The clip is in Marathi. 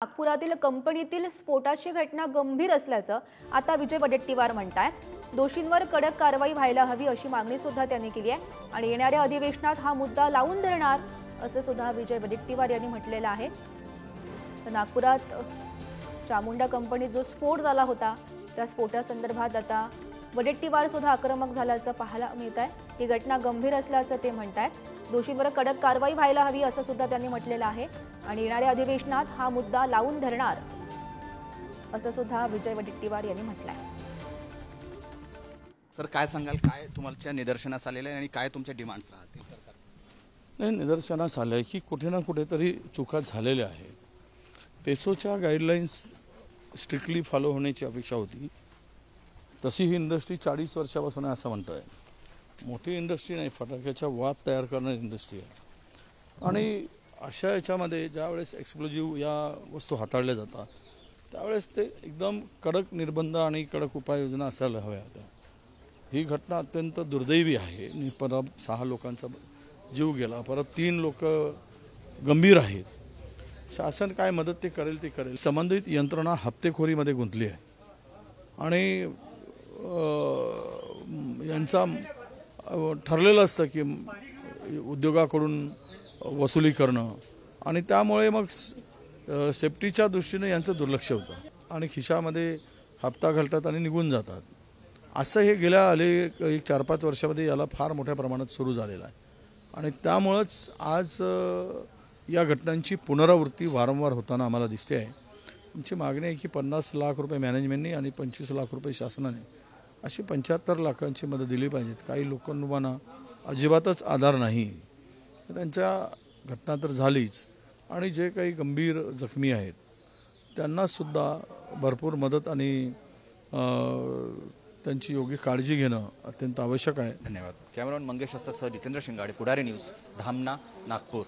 नागपुरातील कंपनीतील स्फोटाची घटना गंभीर असल्याचं आता विजय वडेट्टीवार म्हणतात। दोषींवर कडक कारवाई व्हायला हवी अशी मागणी सुद्धा त्यांनी केली आहे आणि येणाऱ्या अधिवेशनात हा मुद्दा लावून धरणार असं सुद्धा विजय वडेट्टीवार यांनी म्हटलेलं आहे। तर नागपुरात चामुंडा कंपनीत जो स्फोट झाला होता त्या स्फोटासंदर्भात आता वडेट्टीवार सुद्धा आक्रमक झाल्याचं पाहायला मिळत आहे। ही घटना गंभीर असल्याचं ते म्हणतात। दोषींवर कडक कारवाई व्हायला हवी असं सुद्धा त्यांनी म्हटलेलं आहे आणि येणाऱ्या अधिवेशनात हा मुद्दा लावून धरणार असं सुद्धा विजय वडेट्टीवार यांनी म्हटलंय। सर काय सांगाल, काय तुमच्या निदर्शनास आलेलं आहे आणि काय तुमच्या डिमांड्स राहतील सरकार? नाही, निदर्शनास आलं की कुठे ना कुठेतरी चुका झालेल्या आहेत। पेसोच्या गाईडलाईन्स स्ट्रिक्टली फॉलो होण्याची अपेक्षा होती। तशी ही इंडस्ट्री 40 वर्षापासून आहे असं म्हणतोय। मोठी इंडस्ट्री नाही, फटाक्याच्या वात तयार करणारी इंडस्ट्री आहे आणि अशा याच्यामध्ये ज्यावेळेस एक्सप्लोजिव्ह या वस्तू हाताळल्या जातात त्यावेळेस ते एकदम कडक निर्बंध आणि कडक उपाययोजना असायला हव्या होत्या। ही घटना अत्यंत दुर्दैवी आहे। परत 6 लोकांचा जीव गेला, परत 3 लोक गंभीर आहेत। शासन काय मदत ते करेल ते करेल। संबंधित यंत्रणा हप्तेखोरीमध्ये गुंतली आहे आणि यांचा ठरलेलं असतं की उद्योगाकडून वसुली करणं आणि त्यामुळे मग सेफ्टीच्या दृष्टीने यांचं दुर्लक्ष होतं आणि खिशामध्ये हप्ता घालतात आणि निघून जातात। असं हे गेल्या एक 4-5 वर्षामध्ये याला फार मोठ्या प्रमाणात सुरू झालेलं आहे आणि त्यामुळंच आज या घटनांची पुनरावृत्ती वारंवार होताना आम्हाला दिसते आहे। आमची मागणी आहे की 50 लाख रुपये मॅनेजमेंटने आणि 25 लाख रुपये शासनाने अशी 75 लाखांची मदत दिली पाहिजेत। काही लोकांना अजिबातच आधार नाही, त्यांच्या घटना तर झालीच आणि जे काही गंभीर जखमी आहेत त्यांनासुद्धा भरपूर मदत आणि त्यांची योग्य काळजी घेणं अत्यंत आवश्यक आहे। धन्यवाद। कॅमेरामॅन मंगेश हस्तकसह जितेंद्र शिंगाडे, पुढारी न्यूज, धामणा, नागपूर।